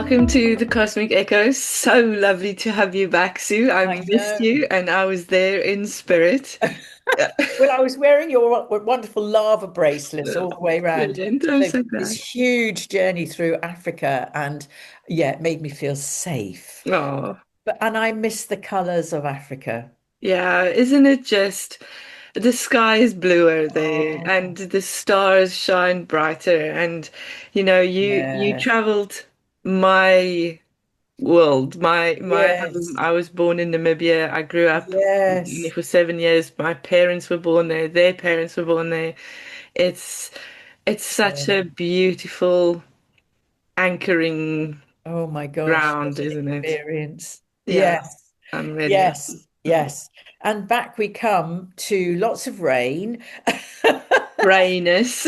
welcome to the Cosmic Echoes. So lovely to have you back, Sue. I I've missed know. you and I was there in spirit. Yeah. Well, I was wearing your wonderful lava bracelets all the way around. Brilliant. I'm So so this glad. huge journey through Africa, and yeah, it made me feel safe. Oh, And I miss the colors of Africa. yeah. Isn't it just the sky is bluer there Oh, and the stars shine brighter and you yeah. traveled my world. Yes. I was born in Namibia. I grew up Yes. for 7 years. My parents were born there. Their parents were born there. It's it's such a Yeah. beautiful anchoring Oh my gosh, what ground, an isn't it? experience. Yeah, Yes. I'm really Yes. lucky. Mm. Yes. And back we come to lots of rain. Rayness.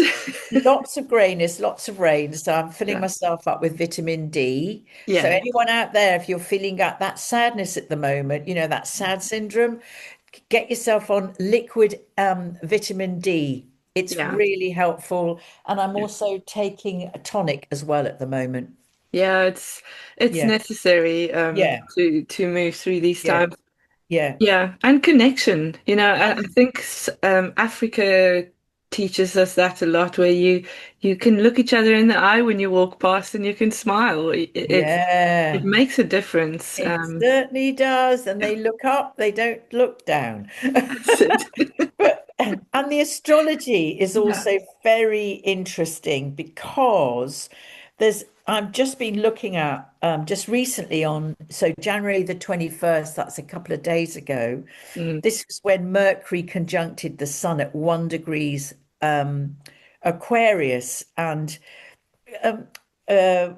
Lots of grayness, lots of rain. So I'm filling Yeah. myself up with vitamin D. So Yeah. anyone out there, if you're feeling that sadness at the moment, that sad syndrome, get yourself on liquid vitamin D. It's Yeah. really helpful. And I'm Yeah. also taking a tonic as well at the moment. Yeah, it's Yeah. necessary Yeah. to move through these Yeah. times. Yeah. Yeah, and connection. I And think Africa teaches us that a lot, where you can look each other in the eye when you walk past and you can smile. It yeah, makes a difference. it certainly does. And they look up, they don't look down. That's it. But and the astrology is Yeah. also very interesting because I've just been looking at just recently on January the 21st, that's a couple of days ago. Mm, This was when Mercury conjuncted the Sun at 1 degrees Aquarius. And um,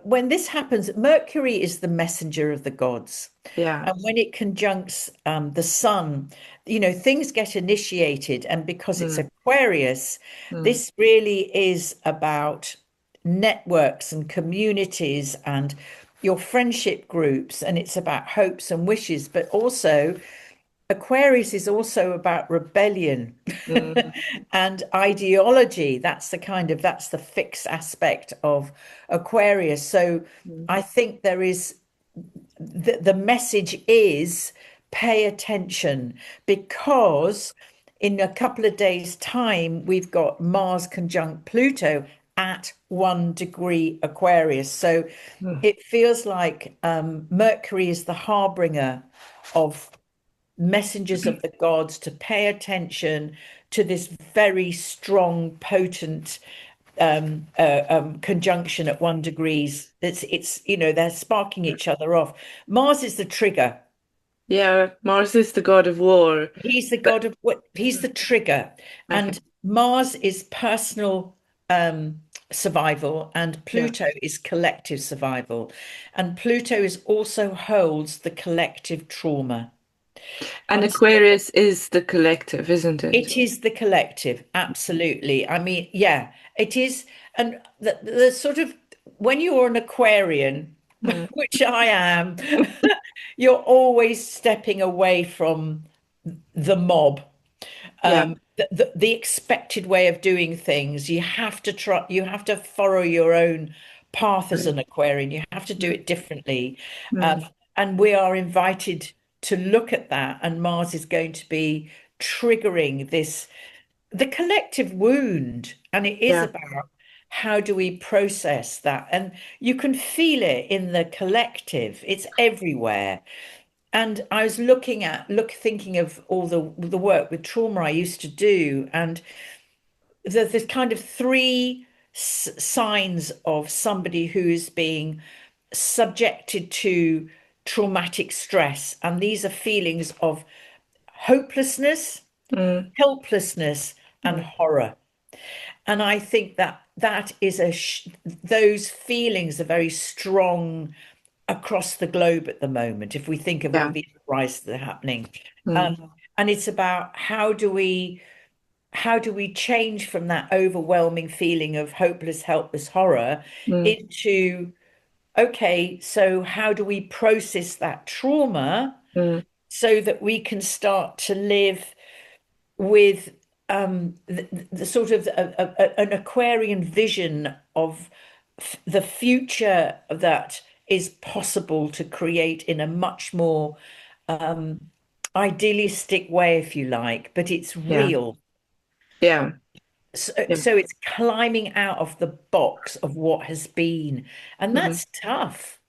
when this happens, Mercury is the messenger of the gods. yeah. And when it conjuncts the sun, things get initiated. And because it's Mm, Aquarius, mm, this really is about networks and communities and your friendship groups. And it's about hopes and wishes. But also, Aquarius is also about rebellion mm, and ideology. That's the fixed aspect of Aquarius. So mm. I think the message is pay attention because in a couple of days' time, we've got Mars conjunct Pluto at 1 degree Aquarius. So Mm. it feels like Mercury is the harbinger of messengers of the gods to pay attention to this very strong, potent conjunction at 1 degrees. They're sparking each other off. Mars is the trigger. Yeah, Mars is the god of war, He's the but god of what? He's the trigger, okay. and Mars is personal survival, and Yeah. Pluto is collective survival, and Pluto is also holds the collective trauma. And And so Aquarius is the collective, isn't it? it is the collective, absolutely. I mean, yeah, it is. And the sort of when you're an Aquarian, Mm, which I am, you're always stepping away from the mob, yeah. the expected way of doing things. You have to follow your own path as Mm, an Aquarian. You have to do it differently. mm, Um, and we are invited to look at that. And Mars is going to be triggering the collective wound. And it is yeah. about how do we process that? And you can feel it in the collective, it's everywhere. And I was thinking of all the work with trauma I used to do, and there's kind of three signs of somebody who is being subjected to traumatic stress, and these are feelings of hopelessness, Mm, helplessness, and mm, horror. And I think that is those feelings are very strong across the globe at the moment, if we think of all yeah. the uprisings that are happening. Mm, Um, and it's about how do we change from that overwhelming feeling of hopeless, helpless horror mm, into, okay, so how do we process that trauma mm, so that we can start to live with the sort of an Aquarian vision of the future that is possible to create in a much more idealistic way, if you like, but it's Yeah. real. Yeah. So, Yeah. so it's climbing out of the box of what has been, and Mhm. that's tough.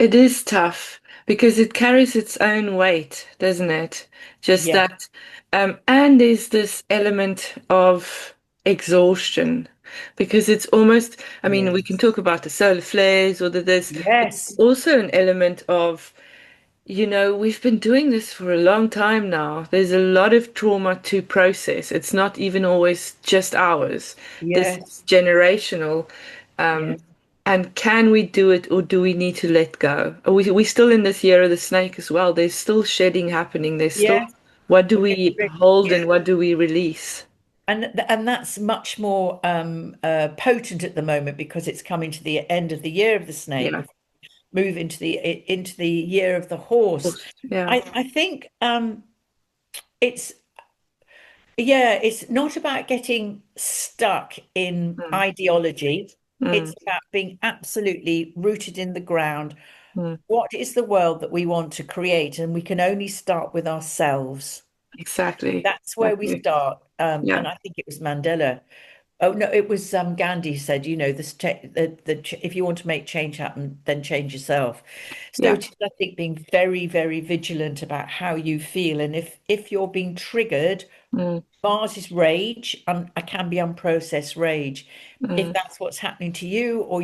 It is tough because it carries its own weight, doesn't it? Just Yes, that, and there's this element of exhaustion because it's almost, I mean, we can yes, talk about the solar flares or the this, but yes, also an element of, we've been doing this for a long time now. There's a lot of trauma to process. It's not even always just ours. This is yes, generational. Um, yes, and can we do it or do we need to let go? Are we still in this year of the snake as well? There's still shedding happening. There's still, yes. what do We're we getting rid, hold yeah. and what do we release? And that's much more potent at the moment because it's coming to the end of the year of the snake Yeah. before we move into the year of the horse. Yeah. I think it's yeah, it's not about getting stuck in Mm, ideology. mm, It's about being absolutely rooted in the ground. mm. What is the world that we want to create? And we can only start with ourselves. Exactly. That's where we Exactly. start. Yeah. And I think it was Mandela. Oh no, it was Gandhi said, if you want to make change happen, then change yourself. So Yeah. it is, I think, being very, very vigilant about how you feel, and if you're being triggered, Mm, Mars is rage, I can be unprocessed rage. If mm. that's what's happening to you, or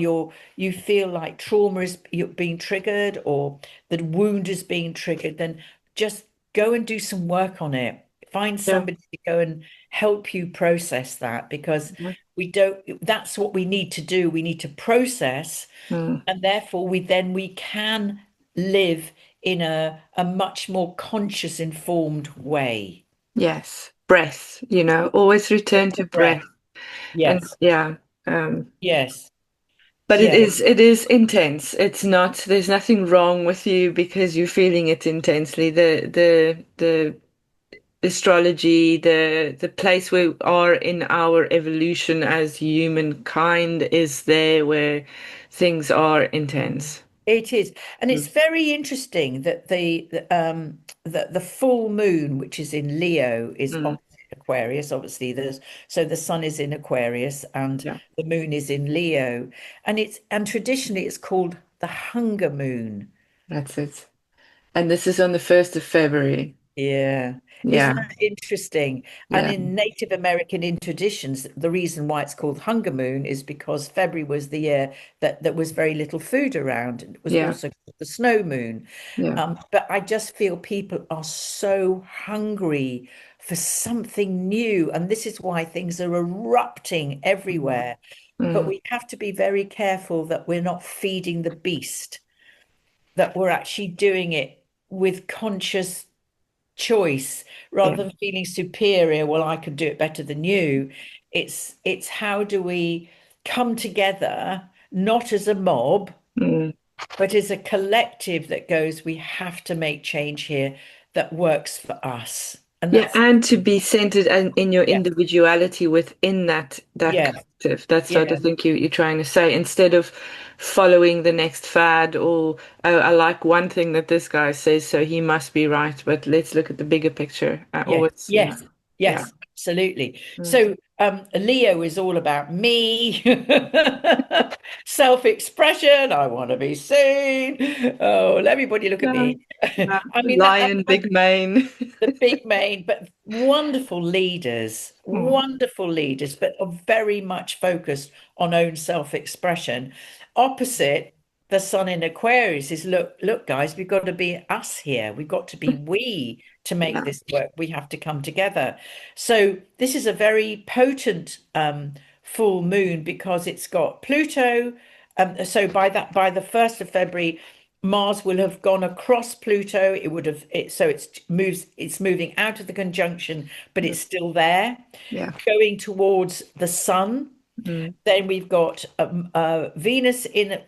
you feel like trauma is you're being triggered, or the wound is being triggered, then just go and do some work on it. Find Yeah. somebody to go and help you process that because Yeah. we don't, that's what we need to do. We need to process, Mm. and therefore we can live in a much more conscious, informed way. Yes. Breath, always return Take a to breath. breath. And Yes. yeah. Um, Yes. but it Yes. is it is intense. It's not, there's nothing wrong with you because you're feeling it intensely. The astrology, the place we are in our evolution as humankind is there where things are intense. It is, and Mm, it's very interesting that the full moon, which is in Leo, is mm, opposite Aquarius. Obviously, there's so the sun is in Aquarius and yeah, the moon is in Leo, and traditionally it's called the hunger moon. that's it. And this is on the 1st of February. Yeah. Isn't Yeah, that interesting? And yeah, in Native American in traditions, the reason why it's called Hunger Moon is because February was the year that there was very little food around. It was yeah, also called the snow moon. yeah, But I just feel people are so hungry for something new. And this is why things are erupting mm, everywhere. But mm, we have to be very careful that we're not feeding the beast, that we're actually doing it with conscious choice yeah, rather than feeling superior. Well, I could do it better than you. It's how do we come together, not as a mob, mm. but as a collective that goes, we have to make change here that works for us. And Yeah, that's and to be centered in your yeah, individuality within that yeah, collective. That's what I yeah, think you're trying to say. Instead of following the next fad or, oh, I like one thing that this guy says, so he must be right. But let's look at the bigger picture. I yeah, always, yes, yeah. yes, absolutely. Mm. So Leo is all about me, self-expression. I want to be seen. Oh, let everybody look at Yeah, me. yeah. I mean that Lion, big mane. the big mane, but Mm, wonderful leaders, but are very much focused on own self-expression. Opposite the sun in Aquarius is look, guys, we've got to be us here. We've got to be we to make yeah. this work. We have to come together. So this is a very potent full moon because it's got Pluto. So by the 1st of February, Mars will have gone across Pluto. It would have so it's moving out of the conjunction, but Mm, it's still there, yeah. going towards the sun. Mm, Then we've got Venus in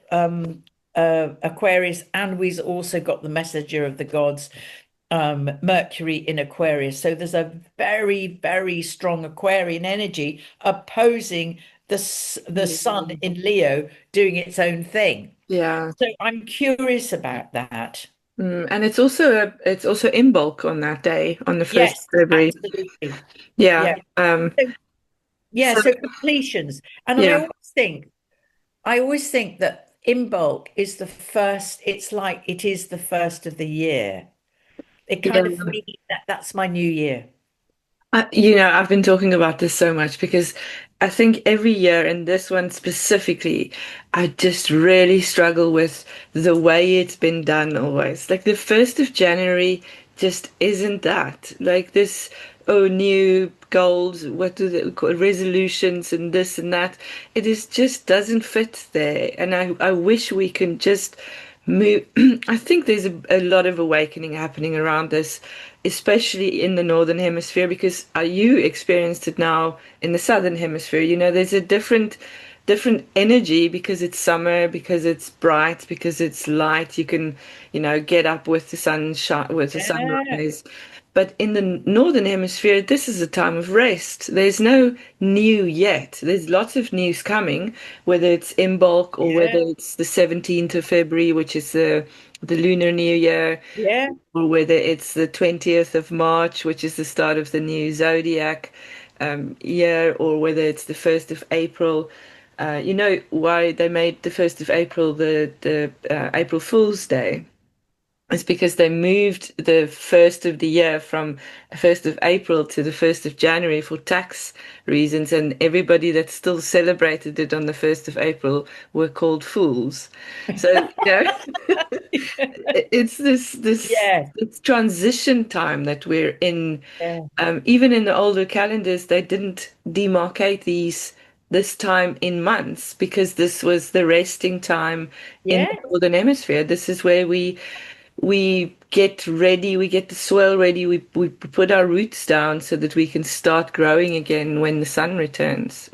Aquarius, and we've also got the messenger of the gods, Mercury in Aquarius. So there's a very, very strong Aquarian energy opposing the sun in Leo doing its own thing. Yeah. So I'm curious about that. And it's also Imbolc on that day, on the 1st Yes, of February. absolutely. Yeah. Yeah. So, yeah, So so completions. And yeah, I always think that in bulk is the first, it's like it is the first of the year. It kind of, for yeah. me, that's my new year. I've been talking about this so much because I think every year, and this one specifically, I just really struggle with the way it's been done always. Like the 1st of January just isn't that. Like this, oh, new goals, what do they call resolutions and this and that. It is just doesn't fit there. And I wish we can just move. I think there's a lot of awakening happening around this, especially in the northern hemisphere, because you experienced it now in the southern hemisphere. There's a different energy because it's summer, because it's bright, because it's light. You can, get up with the sunshine, with the Yeah, sunrise. But in the northern hemisphere, this is a time of rest. There's no new yet. There's lots of news coming, whether it's Imbolc or whether yeah, it's the 17th of February, which is the Lunar New Year, yeah, or whether it's the 20th of March, which is the start of the new zodiac year, or whether it's the 1st of April. You know why they made the 1st of April the April Fool's Day? It's because they moved the first of the year from 1st of April to the 1st of January for tax reasons, and everybody that still celebrated it on the 1st of April were called fools. So, it's yeah, this transition time that we're in. yeah, Even in the older calendars, they didn't demarcate this time in months because this was the resting time in yeah, the northern hemisphere. This is where we get ready, we get the soil ready, we put our roots down so that we can start growing again when the sun returns,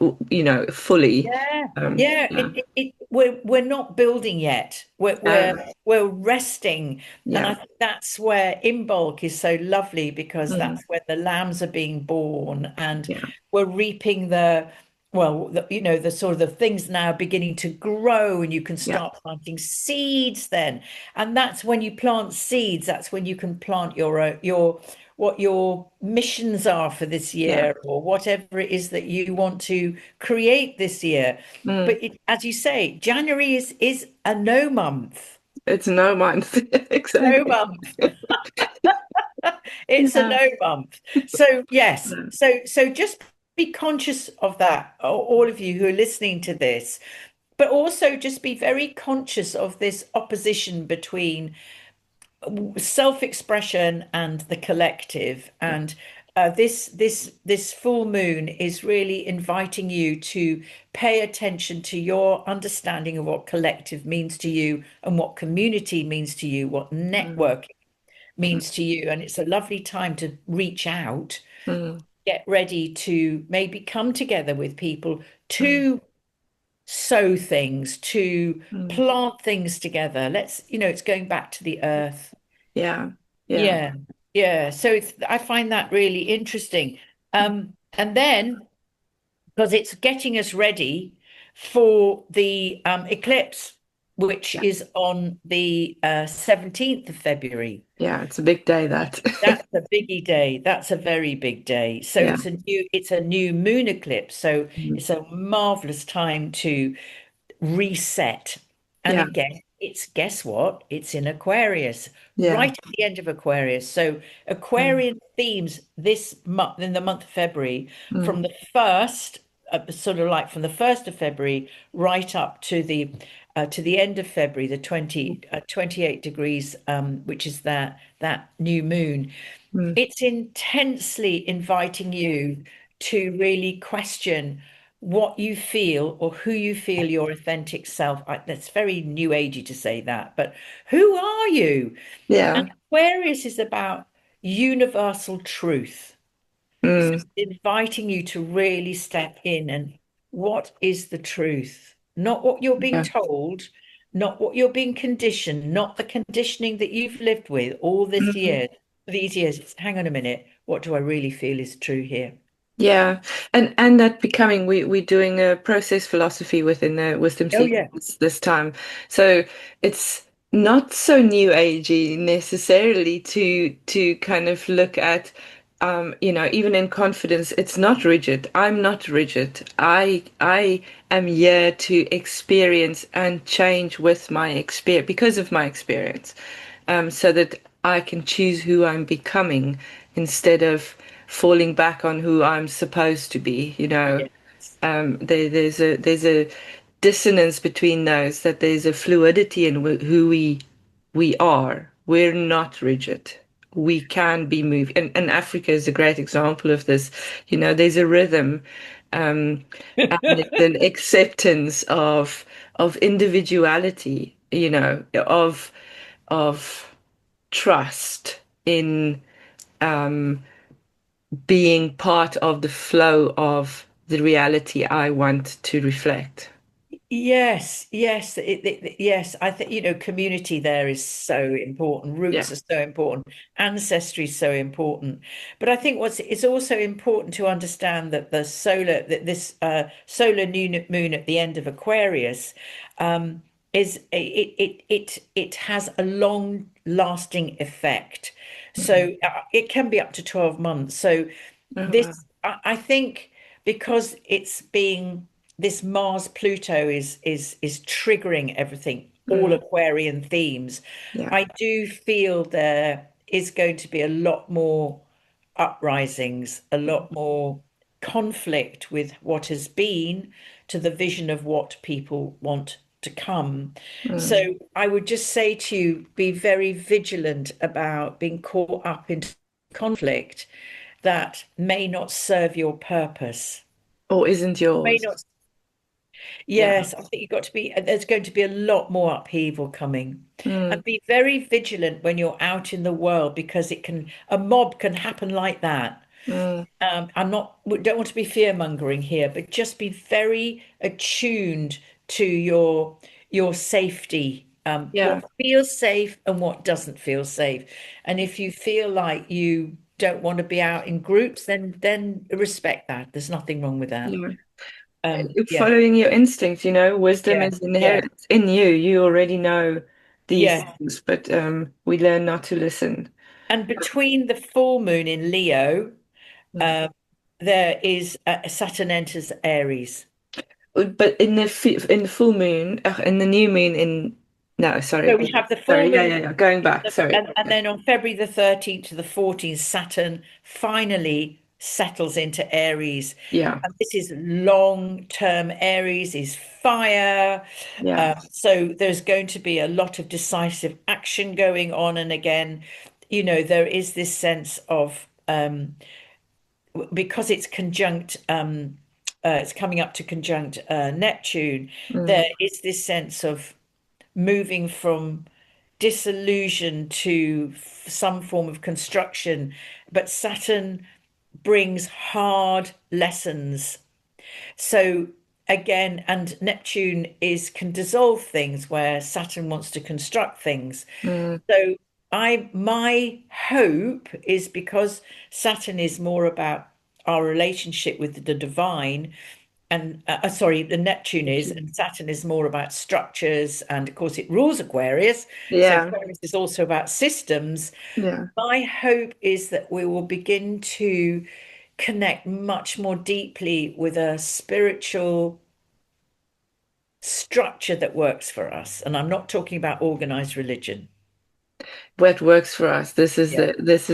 fully. yeah, yeah. Yeah, We're not building yet. uh, We're resting, and I yeah, think that's where Imbolc is so lovely because mm, that's when the lambs are being born, and yeah, we're reaping the sort of the things now beginning to grow, and you can yeah, start planting seeds then, and that's when you plant seeds. That's when you can plant your what your missions are for this yeah. year or whatever it is that you want to create this year. Mm. But as you say, January is a no month. It's no month. No Exactly. month. It's a Yeah. no month. So yes, so just be conscious of that, all of you who are listening to this, but also just be very conscious of this opposition between self-expression and the collective. Yeah. And this full moon is really inviting you to pay attention to your understanding of what collective means to you and what community means to you, what Mm, network means to you. And it's a lovely time to reach out, mm, get ready to maybe come together with people mm, to sow things, to mm. plant things together. It's going back to the earth. Yeah. Yeah. Yeah, yeah. So I find that really interesting. And then because it's getting us ready for the eclipse, which Yeah. is on the 17th of February. Yeah. It's a big day that. That's a biggie day. That's a very big day. So Yeah. it's a new moon eclipse. So Mm. it's a marvelous time to reset. And Yeah. again, it's guess what? It's in Aquarius, Yeah. right at the end of Aquarius. So Mm, Aquarian themes this month, in the month of February, mm, from the first, sort of like from the 1st of February right up to the end of February, the 28 degrees, which is that new moon. mm, It's intensely inviting you to really question what you feel or who you feel your authentic self. That's very new agey to say that, but who are you? And yeah. Aquarius is about universal truth. So Mm, it's inviting you to really step in and what is the truth? Not what you're being yeah. told, not what you're being conditioned, not the conditioning that you've lived with all this Mm, year, these years. Hang on a minute. What do I really feel is true here? Yeah, and that becoming we're doing a process philosophy within the wisdom Oh yeah. sequence this time. So it's not so new agey necessarily to kind of look at even in confidence, it's not rigid. I'm not rigid. I am here to experience and change with my experience because of my experience, so that I can choose who I'm becoming instead of falling back on who I'm supposed to be. Yes. There's a dissonance between those, that there's a fluidity in who we are. We're not rigid. We can be moved, and Africa is a great example of this. There's a rhythm, and there's an acceptance of individuality. Of trust in being part of the flow of the reality I want to reflect. Yes, yes, yes. I think, community there is so important. Yeah. Roots are so important. Ancestry is so important. But I think it's also important to understand that that this solar new moon at the end of Aquarius, is it has a long lasting effect. Mm. So it can be up to 12 months. So Oh, wow. I think because it's being this Mars Pluto is triggering everything, all Mm. Aquarian themes. Yeah. I do feel there is going to be a lot more uprisings, a lot more conflict with what has been to the vision of what people want to come. So Mm. I would just say to you, be very vigilant about being caught up into conflict that may not serve your purpose. Or isn't May yours? not. Yeah. Yes, I think you've got to be, there's going to be a lot more upheaval coming. Mm. And be very vigilant when you're out in the world because a mob can happen like that. Mm. I'm not, don't want to be fear mongering here, but just be very attuned to your safety, Yeah. what feels safe and what doesn't feel safe. And if you feel like you don't want to be out in groups, then respect that. There's nothing wrong with that. Yeah. Yeah, Following your instinct, wisdom yeah, is yeah, inherent in you. You already know these yeah. things, but we learn not to listen. And between the full moon in Leo, Mm. um, there is Saturn enters Aries. But in the full moon, in the new moon in no, So sorry, we have the full sorry, yeah, moon, yeah, yeah. Going back, sorry. and then on February the 13th to the 14th, Saturn finally settles into Aries. Yeah, And this is long-term. Aries is fire. yeah. So there's going to be a lot of decisive action going on. And again, there is this sense of because it's coming up to conjunct Neptune, Mm, there is this sense of moving from disillusion to some form of construction. But Saturn brings hard lessons. So again, and Neptune is can dissolve things where Saturn wants to construct things. mm, So my hope is because Saturn is more about our relationship with the divine, and sorry, the Neptune is, and Saturn is more about structures, and of course it rules Aquarius. So yeah, Aquarius is also about systems. yeah. My hope is that we will begin to connect much more deeply with a spiritual structure that works for us. And I'm not talking about organized religion. What works for us. This is Yeah,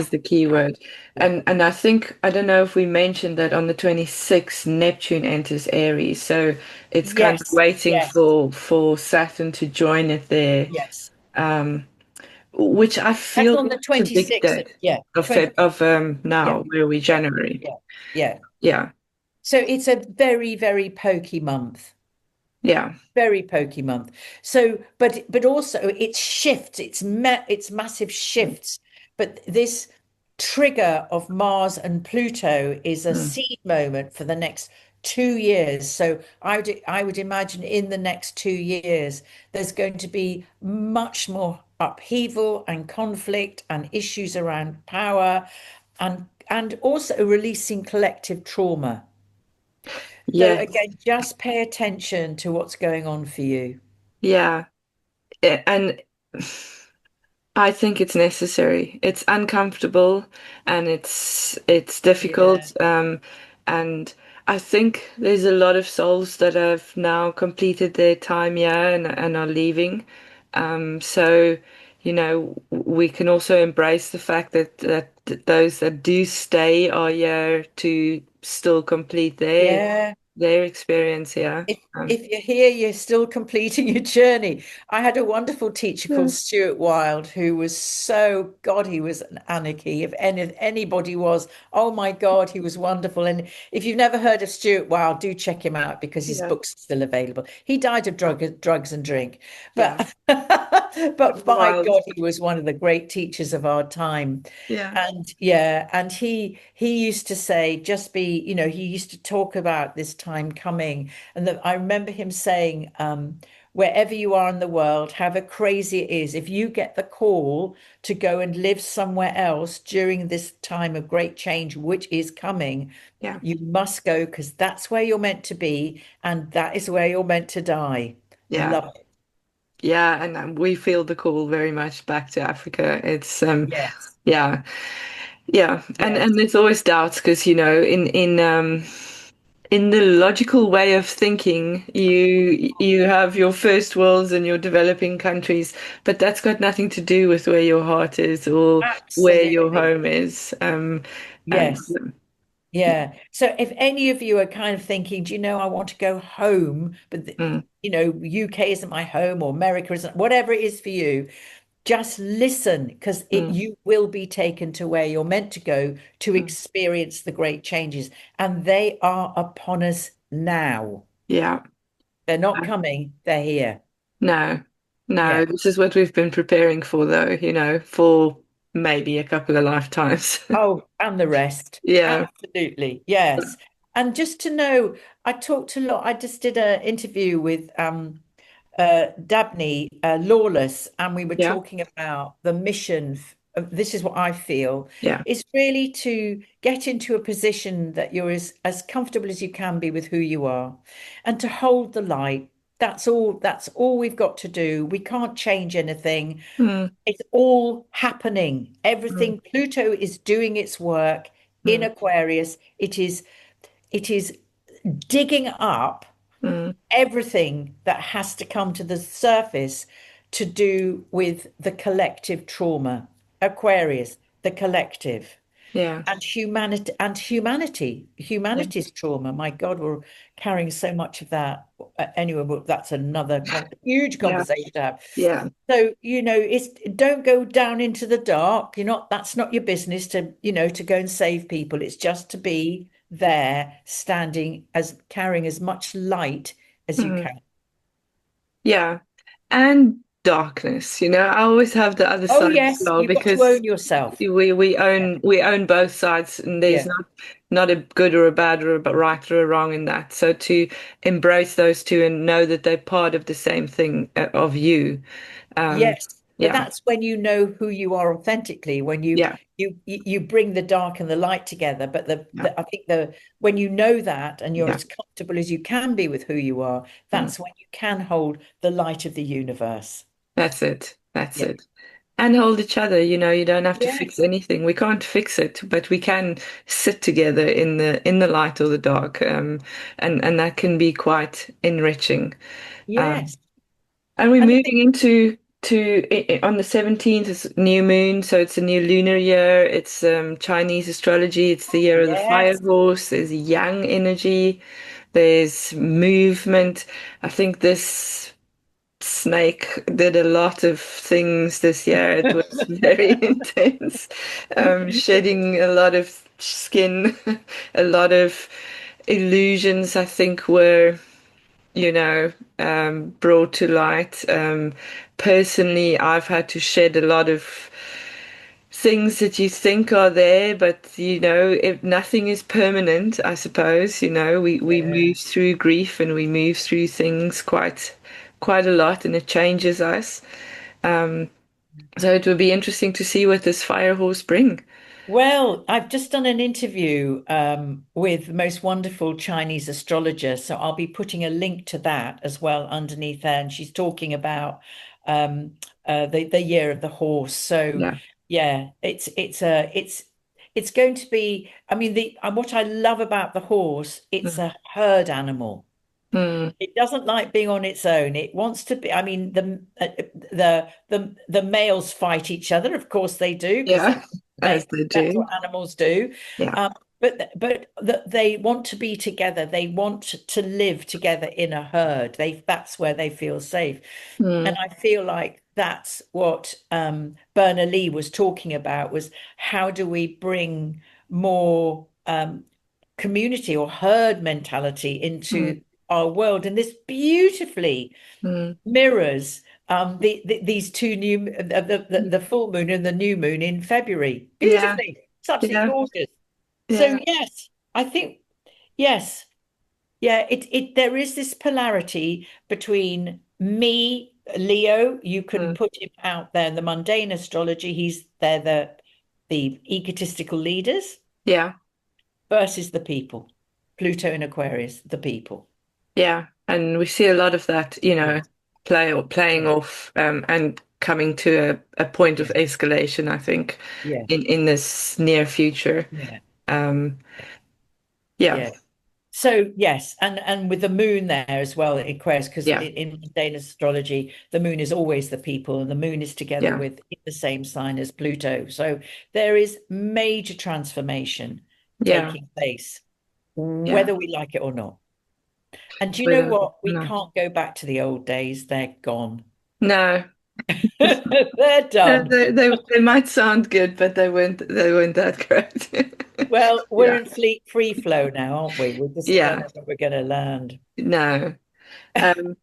the key word. yeah. And I think I don't know if we mentioned that on the 26th, Neptune enters Aries. So it's kind of Yes, waiting yes, for Saturn to join it there. yes. Um, which I That's feel on is the a big 26th. date Yeah, of 20. Yeah, now, where we yeah, January. yeah, yeah. Yeah, So it's a very, very pokey month. yeah. Very pokey month. So, but also it shifts. It's massive Mm, shifts. But this trigger of Mars and Pluto is a mm, seed moment for the next 2 years. So I would imagine in the next 2 years there's going to be much more upheaval and conflict and issues around power and and also releasing collective trauma. So Yes. again, just pay attention to what's going on for you. Yeah. And I think it's necessary. It's uncomfortable and it's Yeah. difficult. And I think there's a lot of souls that have now completed their time here and are leaving. So, we can also embrace the fact that those that do stay are here to still complete Yeah. their experience here. If if you're here, you're still completing your journey. I had a wonderful teacher called Yeah, Stuart Wilde who was so, God, he was an anarchy. If anybody was, oh my God, he was wonderful. And if you've never heard of Stuart Wilde, do check him out because his yeah, book's still available. He died of drugs and drink, yeah. but but by Wild. God, he was one of the great teachers of our time. Yeah, And yeah, and he used to say, just be, he used to talk about this time coming. And that I remember him saying, wherever you are in the world, however crazy it is, if you get the call to go and live somewhere else during this time of great change, which is coming, yeah, you must go because that's where you're meant to be and that is where you're meant to die. yeah. Love it. Yeah, and we feel the call very much back to Africa. It's Yes, yeah, yeah, and yes. there's always doubts because in the logical way of thinking, you have your first worlds and your developing countries, but that's got nothing to do with where your heart is or where your Absolutely. home is. And Yes. Yeah. So if any of you are kind of thinking, do you know, I want to go home, but mm, UK isn't my home or America isn't, whatever it is for you, just listen because it mm, you will be taken to where you're meant to go to mm, experience the great changes. And they are upon us now. yeah. They're not coming, they're here. No, Yeah. no, this is what we've been preparing for, though, for maybe a couple of lifetimes. Oh, and the rest. Yeah, Absolutely. Yes. And just to know, I talked a lot. I just did an interview with Dabney Lawless, and we were yeah, talking about the mission. This is what I feel yeah, is really to get into a position that you're as comfortable as you can be with who you are and to hold the light. That's all we've got to do. We can't change anything. mm, It's all happening. mm, Everything, Pluto is doing its work in mm, Aquarius. It is digging up mm, everything that has to come to the surface to do with the collective trauma. Aquarius, the collective. yeah, yeah, Humanity's trauma. My God, we're carrying so much of that. Anyway, well, that's another huge yeah, conversation to have. yeah, So, it's don't go down into the dark. That's not your business to go and save people. It's just to be there, standing as carrying as much light as you mm, can. yeah. And darkness, I always have the other Oh, side as yes, well you've got to because own yourself. we Yeah. own both sides, and there's Yeah. not a good or a bad or a right or a wrong in that. So to embrace those two and know that they're part of the same thing of you. Um, Yes, but yeah, that's when you know who you are authentically, when you yeah, you bring the dark and the light together. But yeah, I think the when you know that and you're yeah. as comfortable as you can be with who you are, Mm. that's when you can hold the light of the universe. That's it. That's Yeah. it. And hold each other, you don't have to fix Yes. anything. We can't fix it, but we can sit together in the light or the dark. And that can be quite enriching. Um, Yes. and we're And I moving think into on the 17th is new moon, so it's a new lunar year. It's Chinese astrology. It's the year of the fire yes. horse. There's yang energy. There's movement. I think this snake did a lot of things this year. It was very intense, shedding a lot of skin, a lot of illusions, I think, were, brought to light. Personally, I've had to shed a lot of things that you think are there, but if nothing is permanent, I suppose, we Yeah. move through grief and we move through things quite a lot, and it changes us. So it will be interesting to see what this fire horse bring. Well, I've just done an interview with the most wonderful Chinese astrologer, so I'll be putting a link to that as well underneath there. And she's talking about um, the year of the horse. So Yeah. yeah, it's going to be. I mean, the what I love about the horse, it's Mm, a herd animal. mm, It doesn't like being on its own. It wants to be. I mean, the males fight each other. Of course they do, because yeah. As they that's do. what animals do. Yeah. But they want to be together. They want to live together in a herd. That's where they feel safe. And Mm, I feel like that's what Berners Lee was talking about, was how do we bring more community or herd mentality mm, into our world? And this beautifully mm. mirrors these two new the full moon and the new moon in February. Yeah. Beautifully. It's absolutely Yeah. gorgeous. So Yeah. yes, I think yes. Yeah, it there is this polarity between me, Leo, you can Mm, put him out there in the mundane astrology, they're the egotistical leaders yeah. versus the people. Pluto in Aquarius, the people. Yeah. And we see a lot of that, Yes. playing Yeah. off and coming to a point of Yeah. escalation, I think, Yeah. in this near future. Yeah. Um, yeah. Yeah. So yes, and with the moon there as well in Aquarius, because Yeah. in mundane astrology, the moon is always the people, and the moon is together Yeah. with in the same sign as Pluto. So there is major transformation Yeah. taking place, Yeah. whether we like it or not. And do you know Whether what? We not. can't go back to the old days. They're gone. No. They're done. They might sound good, but they weren't that great. Well, we're Yeah. in free flow now, aren't we? We just don't Yeah. know where we're going to land. No. Um,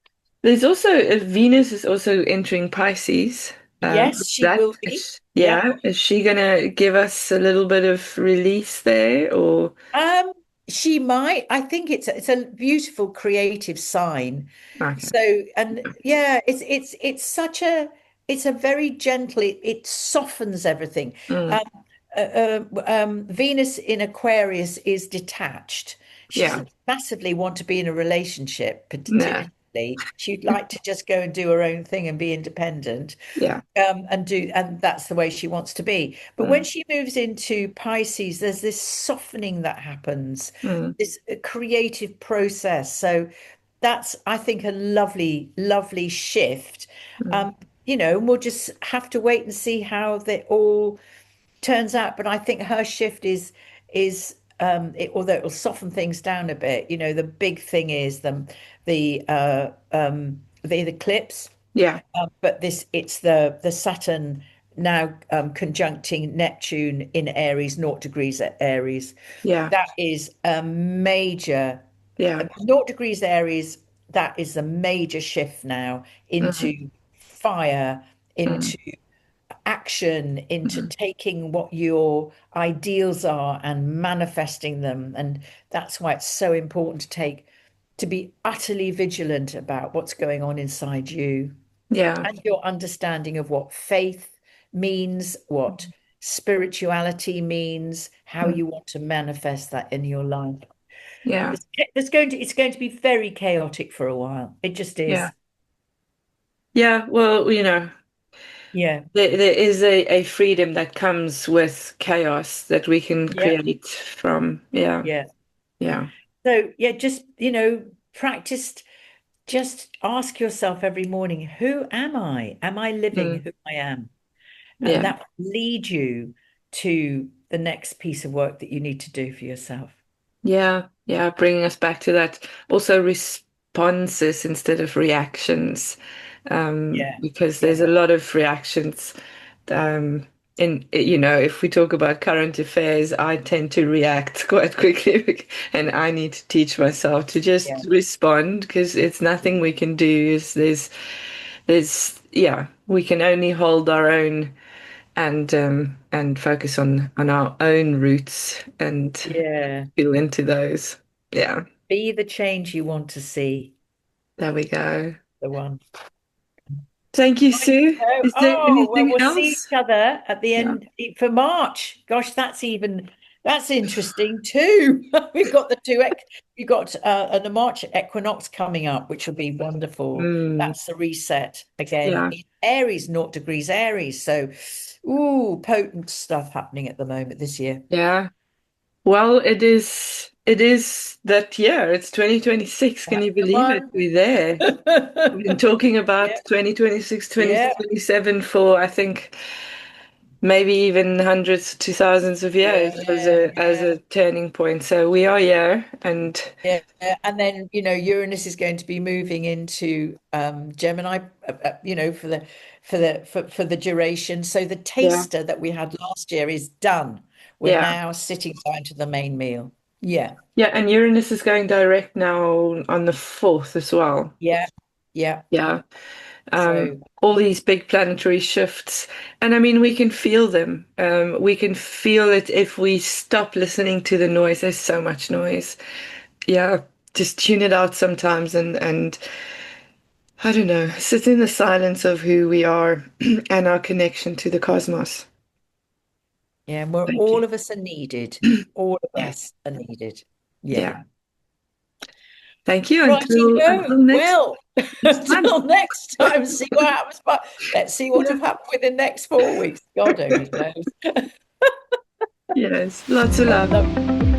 there's also Venus is also entering Pisces. Yes, she That will be. is, Yep. yeah, is she gonna give us a little bit of release there or Um, she might. I think it's a beautiful creative sign. okay. So, and yeah, it's such a it's a very gentle. It softens everything. Mm, Um, Venus in Aquarius is detached. She yeah. doesn't massively want to be in a relationship, No. particularly. She'd like to just go and do her own thing and be independent, Yeah. and that's the way she wants to be. But when Mm, she moves into Pisces, there's this softening that happens, mm, this creative process. So that's, I think, a lovely shift. mm. And we'll just have to wait and see how they all turns out. But I think her shift although it will soften things down a bit. The big thing is the eclipse. Yeah. But it's the Saturn now conjuncting Neptune in Aries, 0 degrees at Aries. Yeah. That is a major, Yeah. 0 degrees Aries. That is a major shift now Mm, into fire, mm, into action, into mm. taking what your ideals are and manifesting them. And that's why it's so important to be utterly vigilant about what's going on inside you Yeah. and your understanding of what faith means, what spirituality means, how Mm, you want to manifest that in your life. yeah. It's going to be very chaotic for a while. It just Yeah. is. Yeah. Well, Yeah. there is a freedom that comes with chaos that we can Yeah. create from. Yeah. Yeah. Yeah. So yeah, just practice. Just ask yourself every morning, who am I? Am I living Mm, who I am? And yeah. that will lead you to the next piece of work that you need to do for yourself. Yeah, yeah, bringing us back to that. Also, responses instead of reactions, Yeah. because Yeah. there's a lot of reactions. Um, if we talk about current affairs, I tend to react quite quickly, and I need to teach myself to just Yeah. respond because it's nothing we can do. Yeah, we can only hold our own and focus on our own roots and Yeah. feel into those. Yeah, Be the change you want to see, there we go. the one. Thank you, Sue. So, Is there oh, well, anything we'll see each else? other at the Yeah. end for March. Gosh, that's interesting too. We've got we've got the March equinox coming up, which will be wonderful. Mm, That's the reset again. yeah. In Aries, 0 degrees Aries. So, ooh, potent stuff happening at the moment this year. Yeah. Well, it is that year. It's 2026. Can That's you the believe it? one. We're there. We've been talking about Yeah, 2026, yeah, 2027 for, I think, maybe even hundreds to thousands of years as yeah, a yeah. turning point. So we are here, and Yeah, and then Uranus is going to be moving into Gemini, for the duration. So the yeah, taster that we had last year is done. We're yeah, now sitting down to the main meal. Yeah, yeah. And Uranus is going direct now on the 4th as well. yeah, yeah. Yeah. So All these big planetary shifts. And I mean, we can feel them. We can feel it if we stop listening to the noise. There's so much noise. Yeah. Just tune it out sometimes and I don't know, sit in the silence of who we are and our connection to the cosmos. yeah, we're Thank you. all of us are needed. All of Yeah. us are needed. Yeah. Yeah. Thank you Righty until ho. next Well, next time. until next time, see what happens. But let's see what Yeah. have happened within the next 4 weeks. God only knows. Yes. Lots of I love love.